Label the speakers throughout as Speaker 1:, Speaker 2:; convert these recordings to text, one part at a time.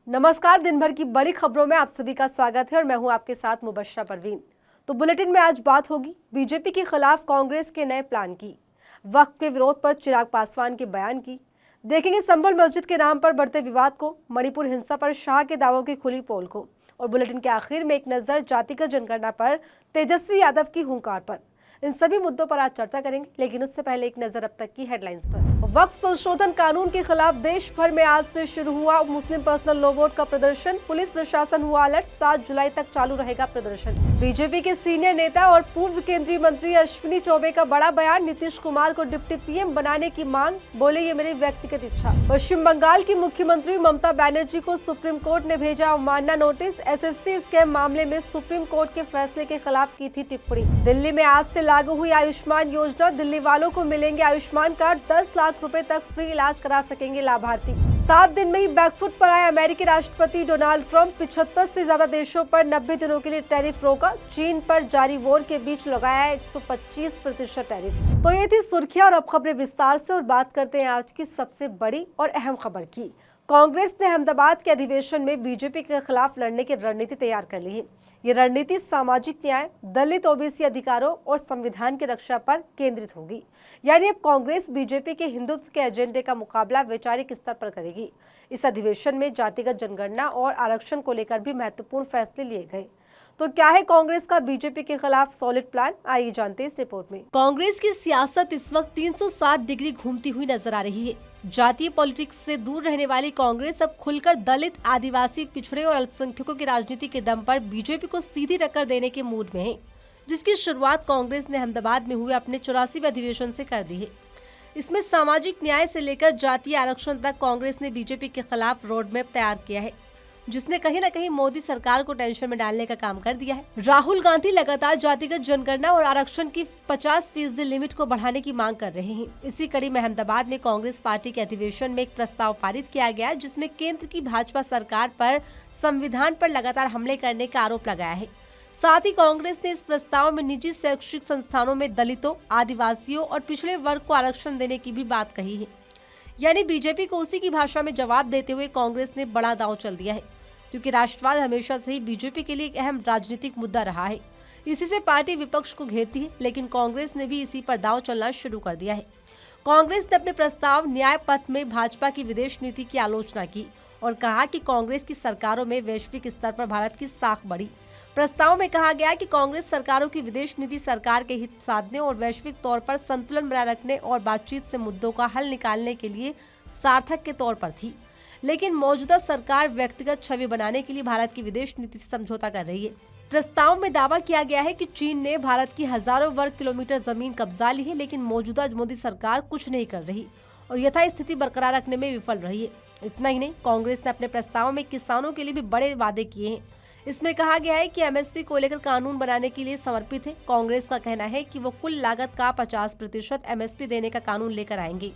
Speaker 1: नमस्कार। दिन भर की बड़ी खबरों में आप सभी का स्वागत है और मैं हूं आपके साथ मुबश्शरा परवीन। तो बुलेटिन में आज बात होगी बीजेपी के खिलाफ कांग्रेस के नए प्लान की, वक्फ के विरोध पर चिराग पासवान के बयान की, देखेंगे संभल मस्जिद के नाम पर बढ़ते विवाद को, मणिपुर हिंसा पर शाह के दावों की खुली पोल को, और बुलेटिन के आखिर में एक नजर जातिगत जनगणना पर तेजस्वी यादव की हुंकार पर। इन सभी मुद्दों पर आज चर्चा करेंगे, लेकिन उससे पहले एक नजर अब तक की हेडलाइंस पर। वक्फ संशोधन कानून के खिलाफ देश भर में आज से शुरू हुआ मुस्लिम पर्सनल लॉ बोर्ड का प्रदर्शन, पुलिस प्रशासन हुआ अलर्ट, 7 जुलाई तक चालू रहेगा प्रदर्शन। बीजेपी के सीनियर नेता और पूर्व केंद्रीय मंत्री अश्विनी चौबे का बड़ा बयान, नीतीश कुमार को डिप्टी पीएम बनाने की मांग, बोले ये मेरी व्यक्तिगत इच्छा। पश्चिम बंगाल की मुख्यमंत्री ममता बनर्जी को सुप्रीम कोर्ट ने भेजा अवमानना नोटिस, एसएससी स्कैम मामले में सुप्रीम कोर्ट के फैसले के खिलाफ की थी टिप्पणी। दिल्ली में आज से लागू हुई आयुष्मान योजना, दिल्ली वालों को मिलेंगे आयुष्मान कार्ड, 10 लाख रुपए तक फ्री इलाज करा सकेंगे लाभार्थी। 7 दिन में ही बैकफुट पर आए अमेरिकी राष्ट्रपति डोनाल्ड ट्रंप, 75 से ज्यादा देशों पर 90 दिनों के लिए टैरिफ रोका, चीन पर जारी वॉर के बीच लगाया 125% टैरिफ। तो ये थी सुर्खियां और अब खबरें विस्तार से, और बात करते हैं आज की सबसे बड़ी और अहम खबर की। कांग्रेस ने अहमदाबाद के अधिवेशन में बीजेपी के खिलाफ लड़ने की रणनीति तैयार कर ली है। ये रणनीति सामाजिक न्याय, दलित ओबीसी अधिकारों और संविधान की रक्षा पर केंद्रित होगी। यानी अब कांग्रेस बीजेपी के हिंदुत्व के एजेंडे का मुकाबला वैचारिक स्तर पर करेगी। इस अधिवेशन में जातिगत जनगणना और आरक्षण को लेकर भी महत्वपूर्ण फैसले लिए गए। तो क्या है कांग्रेस का बीजेपी के खिलाफ सॉलिड प्लान, आइए जानते हैं इस रिपोर्ट में। कांग्रेस की सियासत इस वक्त 360 डिग्री घूमती हुई नजर आ रही है। जातीय पॉलिटिक्स से दूर रहने वाली कांग्रेस अब खुलकर दलित, आदिवासी, पिछड़े और अल्पसंख्यकों की राजनीति के दम पर बीजेपी को सीधी टक्कर देने के मूड में है, जिसकी शुरुआत कांग्रेस ने अहमदाबाद में हुए अपने 84वें अधिवेशन से कर दी है। इसमें सामाजिक न्याय से लेकर जातीय आरक्षण तक कांग्रेस ने बीजेपी के खिलाफ रोड मैप तैयार किया है, जिसने कहीं न कहीं मोदी सरकार को टेंशन में डालने का काम कर दिया है। राहुल गांधी लगातार जातिगत जनगणना और आरक्षण की 50% लिमिट को बढ़ाने की मांग कर रहे हैं। इसी कड़ी में अहमदाबाद में कांग्रेस पार्टी के अधिवेशन में एक प्रस्ताव पारित किया गया, जिसमें केंद्र की भाजपा सरकार पर संविधान पर लगातार हमले करने का आरोप लगाया है। साथ ही कांग्रेस ने इस प्रस्ताव में निजी शैक्षिक संस्थानों में दलितों, आदिवासियों और पिछड़े वर्ग को आरक्षण देने की भी बात कही है। यानी बीजेपी को उसी की भाषा में जवाब देते हुए कांग्रेस ने बड़ा दांव चल दिया है, क्योंकि राष्ट्रवाद हमेशा से ही बीजेपी के लिए एक अहम राजनीतिक मुद्दा रहा है। इसी से पार्टी विपक्ष को घेरती है, लेकिन कांग्रेस ने भी इसी पर दांव चलना शुरू कर दिया है। कांग्रेस ने अपने प्रस्ताव न्याय पथ में भाजपा की विदेश नीति की आलोचना की और कहा कि कांग्रेस की सरकारों में वैश्विक स्तर पर भारत की साख बढ़ी। प्रस्ताव में कहा गया कि कांग्रेस सरकारों की विदेश नीति सरकार के हित साधने और वैश्विक तौर पर संतुलन बनाए रखने और बातचीत से मुद्दों का हल निकालने के लिए सार्थक के तौर पर थी, लेकिन मौजूदा सरकार व्यक्तिगत छवि बनाने के लिए भारत की विदेश नीति से समझौता कर रही है। प्रस्ताव में दावा किया गया है कि चीन ने भारत की हजारों वर्ग किलोमीटर जमीन कब्जा ली है, लेकिन मौजूदा मोदी सरकार कुछ नहीं कर रही और यथास्थिति बरकरार रखने में विफल रही है। इतना ही नहीं, कांग्रेस ने अपने प्रस्ताव में किसानों के लिए भी बड़े वादे किए हैं। इसमें कहा गया है कि एमएसपी को लेकर कानून बनाने के लिए समर्पित है। कांग्रेस का कहना है कि वो कुल लागत का 50% एमएसपी देने का कानून लेकर आएंगे।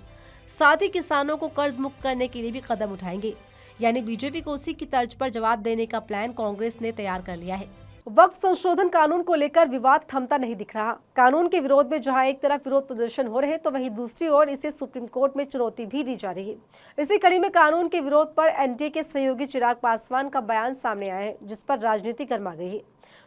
Speaker 1: साथ ही किसानों को कर्ज मुक्त करने के लिए भी कदम उठाएंगे। यानी बीजेपी को उसी की तर्ज पर जवाब देने का प्लान कांग्रेस ने तैयार कर लिया है। वक्फ संशोधन कानून को लेकर विवाद थमता नहीं दिख रहा। कानून के विरोध में जहां एक तरफ विरोध प्रदर्शन हो रहे, तो वहीं दूसरी ओर इसे सुप्रीम कोर्ट में चुनौती भी दी जा रही है। इसी कड़ी में कानून के विरोध पर एनडीए के सहयोगी चिराग पासवान का बयान सामने आया है, जिस पर राजनीति गर्मा गई है।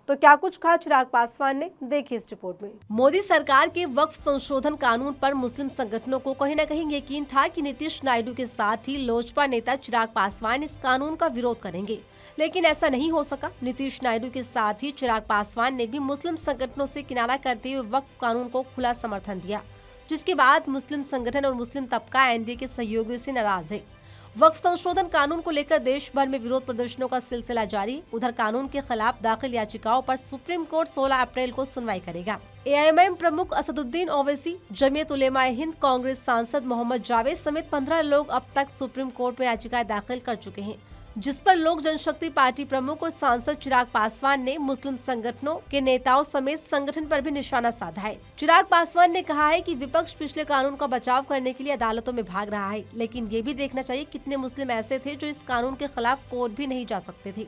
Speaker 1: तो क्या कुछ कहा चिराग पासवान ने, देखिए इस रिपोर्ट में। मोदी सरकार के वक्फ संशोधन कानून पर मुस्लिम संगठनों को कहीं न कहीं यकीन था कि नीतीश नायडू के साथ ही लोजपा नेता चिराग पासवान इस कानून का विरोध करेंगे, लेकिन ऐसा नहीं हो सका। नीतीश नायडू के साथ ही चिराग पासवान ने भी मुस्लिम संगठनों से किनारा करते हुए वक्फ कानून को खुला समर्थन दिया, जिसके बाद मुस्लिम संगठन और मुस्लिम तबका एनडीए के सहयोगियों से नाराज है। वक्फ संशोधन कानून को लेकर देश भर में विरोध प्रदर्शनों का सिलसिला जारी। उधर कानून के खिलाफ दाखिल याचिकाओं पर सुप्रीम कोर्ट 16 अप्रैल को सुनवाई करेगा। एआईएमआईएम प्रमुख असदुद्दीन ओवैसी, जमीयत उलेमा हिंद, कांग्रेस सांसद मोहम्मद जावेद समेत 15 लोग अब तक सुप्रीम कोर्ट में याचिकाएं दाखिल कर चुके हैं, जिस पर लोक जनशक्ति पार्टी प्रमुख और सांसद चिराग पासवान ने मुस्लिम संगठनों के नेताओं समेत संगठन पर भी निशाना साधा है। चिराग पासवान ने कहा है कि विपक्ष पिछले कानून का बचाव करने के लिए अदालतों में भाग रहा है, लेकिन ये भी देखना चाहिए कितने मुस्लिम ऐसे थे जो इस कानून के खिलाफ कोर्ट भी नहीं जा सकते थे।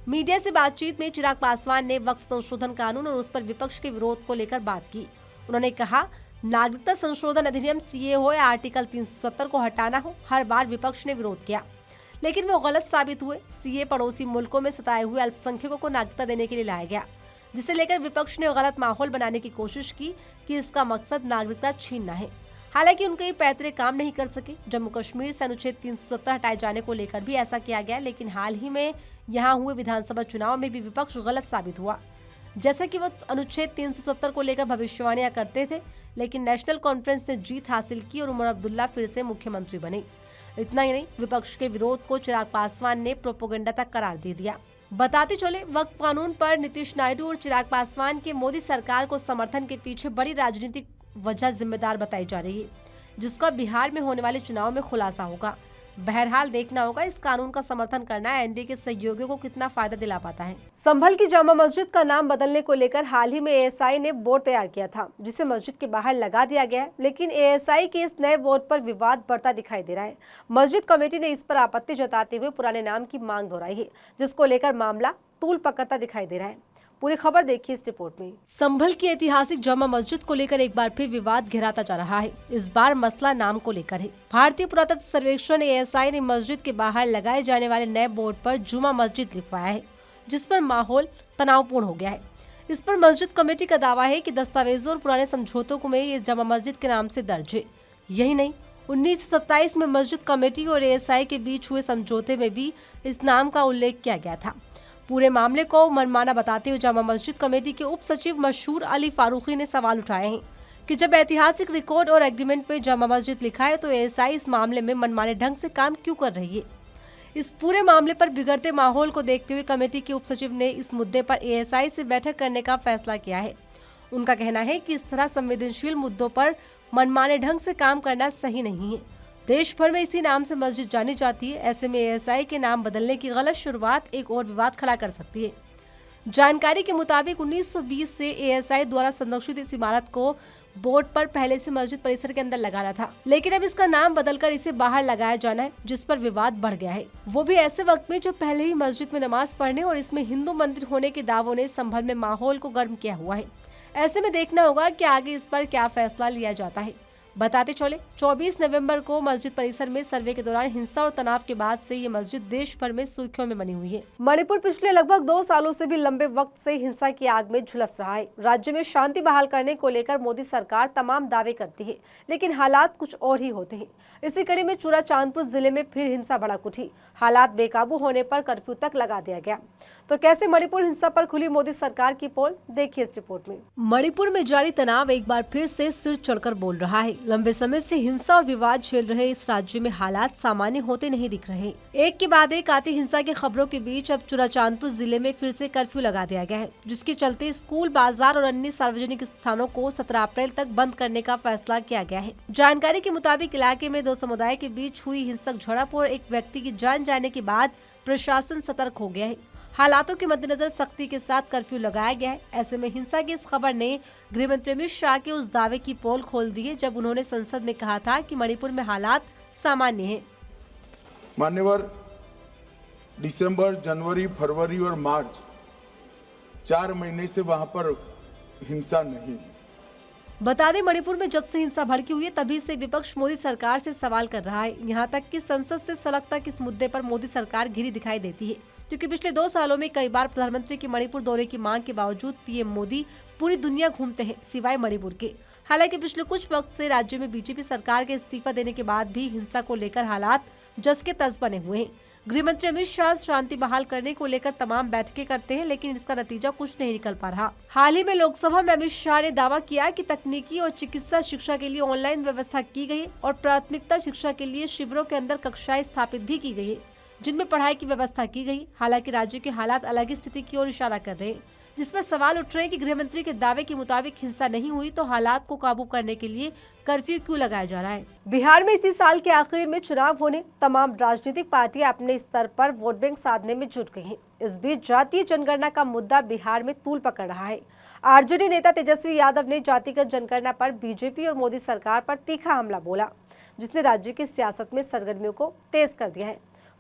Speaker 1: मीडिया से बातचीत में चिराग पासवान ने वक्फ संशोधन कानून और उस पर विपक्ष के विरोध को लेकर बात की। उन्होंने कहा, नागरिकता संशोधन अधिनियम सीए हो या आर्टिकल 370 को हटाना हो, हर बार विपक्ष ने विरोध किया, लेकिन वो गलत साबित हुए। सीए पड़ोसी मुल्कों में सताए हुए अल्पसंख्यकों को नागरिकता देने के लिए लाया गया, जिसे लेकर विपक्ष ने गलत माहौल बनाने की कोशिश की कि इसका मकसद नागरिकता छीनना है। हालांकि उनके ये पैतरे काम नहीं कर सके। जम्मू कश्मीर से अनुच्छेद 370 हटाए जाने को लेकर भी ऐसा किया गया, लेकिन हाल ही में यहाँ हुए विधानसभा चुनाव में भी विपक्ष गलत साबित हुआ। जैसा कि वो अनुच्छेद 370 को लेकर भविष्यवाणियां करते थे, लेकिन नेशनल कॉन्फ्रेंस ने जीत हासिल की और उमर अब्दुल्ला फिर से मुख्यमंत्री बने। इतना ही नहीं, विपक्ष के विरोध को चिराग पासवान ने प्रोपोगेंडा तक करार दे दिया। बताते चले, वक्फ कानून पर नीतीश नायडू और चिराग पासवान के मोदी सरकार को समर्थन के पीछे बड़ी राजनीतिक वजह जिम्मेदार बताई जा रही है, जिसका बिहार में होने वाले चुनाव में खुलासा होगा। बहरहाल देखना होगा इस कानून का समर्थन करना एनडीए के सहयोगियों को कितना फायदा दिला पाता है। संभल की जामा मस्जिद का नाम बदलने को लेकर हाल ही में एएसआई ने बोर्ड तैयार किया था, जिसे मस्जिद के बाहर लगा दिया गया है, लेकिन एएसआई के इस नए बोर्ड पर विवाद बढ़ता दिखाई दे रहा है। मस्जिद कमेटी ने इस पर आपत्ति जताते हुए पुराने नाम की मांग दोहराई है, जिसको लेकर मामला तूल पकड़ता दिखाई दे रहा है। पूरी खबर देखिए इस रिपोर्ट में। संभल की ऐतिहासिक जामा मस्जिद को लेकर एक बार फिर विवाद गहराता जा रहा है। इस बार मसला नाम को लेकर है। भारतीय पुरातत्व सर्वेक्षण एएसआई ने मस्जिद के बाहर लगाए जाने वाले नए बोर्ड पर जुमा मस्जिद लिखवाया है, जिस पर माहौल तनावपूर्ण हो गया है। इस पर मस्जिद कमेटी का दावा है कि दस्तावेजों और पुराने समझौतों में ये जामा मस्जिद के नाम से दर्ज है। यही नहीं, 1927 में मस्जिद कमेटी और एएसआई के बीच हुए समझौते में भी इस नाम का उल्लेख किया गया था। पूरे मामले को मनमाना बताते हुए जामा मस्जिद कमेटी के उप सचिव मशहूर अली फारूकी ने सवाल उठाए हैं कि जब ऐतिहासिक रिकॉर्ड और एग्रीमेंट में जामा मस्जिद लिखा है तो एएसआई इस मामले में मनमाने ढंग से काम क्यों कर रही है। इस पूरे मामले पर बिगड़ते माहौल को देखते हुए कमेटी के उप सचिव ने इस मुद्दे पर एएसआई से बैठक करने का फैसला किया है। उनका कहना है कि इस तरह संवेदनशील मुद्दों पर मनमाने ढंग से काम करना सही नहीं है। देश भर में इसी नाम से मस्जिद जानी जाती है। ऐसे में एएसआई के नाम बदलने की गलत शुरुआत एक और विवाद खड़ा कर सकती है। जानकारी के मुताबिक 1920 से एएसआई द्वारा संरक्षित इस इमारत को बोर्ड पर पहले से मस्जिद परिसर के अंदर लगाना था, लेकिन अब इसका नाम बदलकर इसे बाहर लगाया जाना है, जिस पर विवाद बढ़ गया है। वो भी ऐसे वक्त में जो पहले ही मस्जिद में नमाज पढ़ने और इसमें हिंदू मंदिर होने के दावों ने संभल में माहौल को गर्म किया हुआ है। ऐसे में देखना होगा कि आगे इस पर क्या फैसला लिया जाता है। बताते चले, 24 नवंबर को मस्जिद परिसर में सर्वे के दौरान हिंसा और तनाव के बाद से ये मस्जिद देश भर में सुर्खियों में बनी हुई है। मणिपुर पिछले लगभग 2 सालों से भी लंबे वक्त से हिंसा की आग में झुलस रहा है। राज्य में शांति बहाल करने को लेकर मोदी सरकार तमाम दावे करती है, लेकिन हालात कुछ और ही होते हैं। इसी कड़ी में चूड़ाचांदपुर जिले में फिर हिंसा भड़क उठी। हालात बेकाबू होने पर कर्फ्यू तक लगा दिया गया। तो कैसे मणिपुर हिंसा पर खुली मोदी सरकार की पोल, देखिए इस रिपोर्ट में। मणिपुर में जारी तनाव एक बार फिर से सिर चढ़कर बोल रहा है। लंबे समय से हिंसा और विवाद झेल रहे इस राज्य में हालात सामान्य होते नहीं दिख रहे। एक के बाद एक आती हिंसा की खबरों के बीच अब चूड़ाचांदपुर जिले में फिर से कर्फ्यू लगा दिया गया है, जिसके चलते स्कूल, बाजार और अन्य सार्वजनिक स्थानों को 17 अप्रैल तक बंद करने का फैसला किया गया है। जानकारी के मुताबिक इलाके में 2 समुदाय के बीच हुई हिंसक झड़प और एक व्यक्ति की जान जाने के बाद प्रशासन सतर्क हो गया है। हालातों के मद्देनजर सख्ती के साथ कर्फ्यू लगाया गया है। ऐसे में हिंसा की इस खबर ने गृह मंत्री अमित शाह के उस दावे की पोल खोल दी है जब उन्होंने संसद में कहा था कि मणिपुर में हालात सामान्य हैं।
Speaker 2: मान्यवर, दिसंबर, जनवरी, फरवरी और मार्च 4 महीने से वहां पर हिंसा नहीं।
Speaker 1: बता दें, मणिपुर में जब से हिंसा भड़की हुई है तभी से विपक्ष मोदी सरकार से सवाल कर रहा है। यहाँ तक कि संसद से सड़क तक इस मुद्दे पर मोदी सरकार घिरी दिखाई देती है, क्योंकि पिछले 2 सालों में कई बार प्रधानमंत्री के मणिपुर दौरे की मांग के बावजूद पीएम मोदी पूरी दुनिया घूमते हैं सिवाय मणिपुर के। हालांकि पिछले कुछ वक्त से राज्य में बीजेपी सरकार के इस्तीफा देने के बाद भी हिंसा को लेकर हालात जस के तस बने हुए हैं। गृह मंत्री अमित शाह शांति बहाल करने को लेकर तमाम बैठकें करते हैं, लेकिन इसका नतीजा कुछ नहीं निकल पा रहा। हाल ही में लोकसभा में अमित शाह ने दावा किया कि तकनीकी और चिकित्सा शिक्षा के लिए ऑनलाइन व्यवस्था की गई और प्राथमिकता शिक्षा के लिए शिविरों के अंदर कक्षाएं स्थापित भी की गई है, जिनमें पढ़ाई की व्यवस्था की गई। हालांकि राज्य के हालात अलग ही स्थिति की ओर इशारा कर रहे हैं, जिस पर सवाल उठ रहे हैं कि गृह मंत्री के दावे के मुताबिक हिंसा नहीं हुई तो हालात को काबू करने के लिए कर्फ्यू क्यों लगाया जा रहा है। बिहार में इसी साल के आखिर में चुनाव होने, तमाम राजनीतिक पार्टियां अपने स्तर पर वोट बैंक साधने में जुट गई हैं। इस बीच जातीय जनगणना का मुद्दा बिहार में तूल पकड़ रहा है। आरजेडी नेता तेजस्वी यादव ने जातिगत जनगणना पर बीजेपी और मोदी सरकार पर तीखा हमला बोला, जिसने राज्य की सियासत में सरगर्मियों को तेज कर दिया है।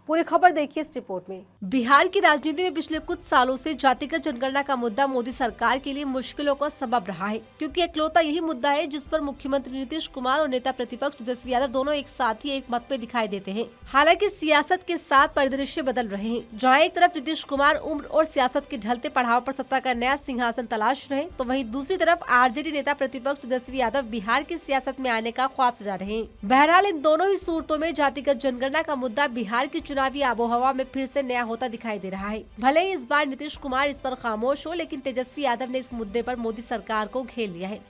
Speaker 1: पूरी खबर देखिए इस रिपोर्ट में। बिहार की राजनीति में पिछले कुछ सालों से जातिगत जनगणना का मुद्दा मोदी सरकार के लिए मुश्किलों का सबब रहा है, क्योंकि इकलौता यही मुद्दा है जिस पर मुख्यमंत्री नीतीश कुमार और नेता प्रतिपक्ष तेजस्वी यादव दोनों एक साथ ही एक मत पे दिखाई देते हैं। हालांकि सियासत के साथ परिदृश्य बदल रहे हैं, जहाँ एक तरफ नीतीश कुमार उम्र और सियासत के ढलते पड़ाव पर सत्ता का नया सिंहासन तलाश रहे, तो वहीं दूसरी तरफ आरजेडी नेता प्रतिपक्ष तेजस्वी यादव बिहार की सियासत में आने का ख्वाब सजा रहे हैं। बहरहाल इन दोनों ही सूरतों में जातिगत जनगणना का मुद्दा बिहार की चुनावी आबोहवा में फिर से नया होता दिखाई दे रहा है। भले ही इस बार नीतीश कुमार इस पर खामोश हो, लेकिन तेजस्वी यादव ने इस मुद्दे पर मोदी सरकार को घेर लिया है,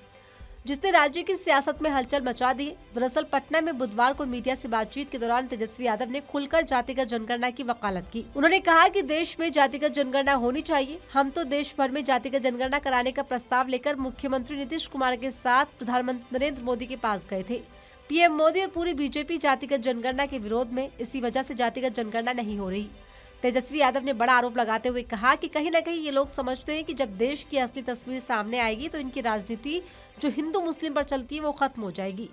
Speaker 1: जिसने राज्य की सियासत में हलचल मचा दी है। दरअसल पटना में बुधवार को मीडिया से बातचीत के दौरान तेजस्वी यादव ने खुलकर जातिगत जनगणना की वकालत की। उन्होंने कहा कि देश में जातिगत जनगणना होनी चाहिए। हम तो देश भर में जातिगत जनगणना कराने का प्रस्ताव लेकर मुख्यमंत्री नीतीश कुमार के साथ प्रधानमंत्री नरेंद्र मोदी के पास गए थे। पीएम मोदी और पूरी बीजेपी जातिगत जनगणना के विरोध में, इसी वजह से जातिगत जनगणना नहीं हो रही। तेजस्वी यादव ने बड़ा आरोप लगाते हुए कहा कि कहीं न कहीं ये लोग समझते हैं कि जब देश की असली तस्वीर सामने आएगी तो इनकी राजनीति जो हिंदू मुस्लिम पर चलती है वो खत्म हो जाएगी।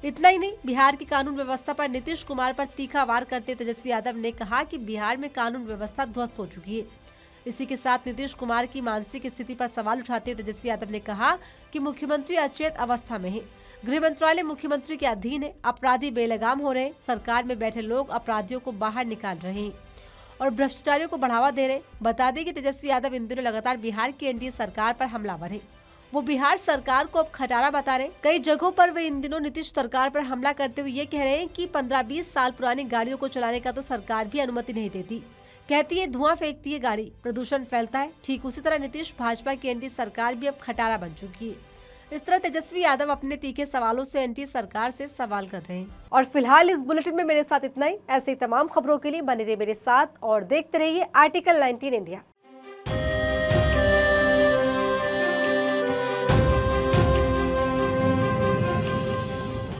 Speaker 1: इतना ही नहीं, बिहार की कानून व्यवस्था पर नीतीश कुमार पर तीखा वार करते तेजस्वी यादव ने कहा कि बिहार में कानून व्यवस्था ध्वस्त हो चुकी है। इसी के साथ नीतीश कुमार की मानसिक स्थिति पर सवाल उठाते हुए तेजस्वी यादव ने कहा कि मुख्यमंत्री अचेत अवस्था में है। गृह मंत्रालय मुख्यमंत्री के अधीन है। अपराधी बेलगाम हो रहे, सरकार में बैठे लोग अपराधियों को बाहर निकाल रहे हैं और भ्रष्टाचारियों को बढ़ावा दे रहे। बता दें कि तेजस्वी यादव इन दिनों लगातार बिहार की एनडीए सरकार पर हमलावर है। वो बिहार सरकार को अब खटारा बता रहे। कई जगहों पर वे इन दिनों नीतीश सरकार पर हमला करते हुए ये कह रहे हैं कि 15-20 साल पुरानी गाड़ियों को चलाने का तो सरकार भी अनुमति नहीं देती। कहती है धुआं फेंकती है गाड़ी, प्रदूषण फैलता है। ठीक उसी तरह नीतीश भाजपा की एनडीए सरकार भी अब खटारा बन चुकी है। इस तरह तेजस्वी यादव अपने तीखे सवालों से एनडीए सरकार से सवाल कर रहे हैं। और फिलहाल इस बुलेटिन में मेरे साथ इतना ही। ऐसे ही तमाम खबरों के लिए बने रहिए मेरे साथ और देखते रहिए आर्टिकल 19 इंडिया।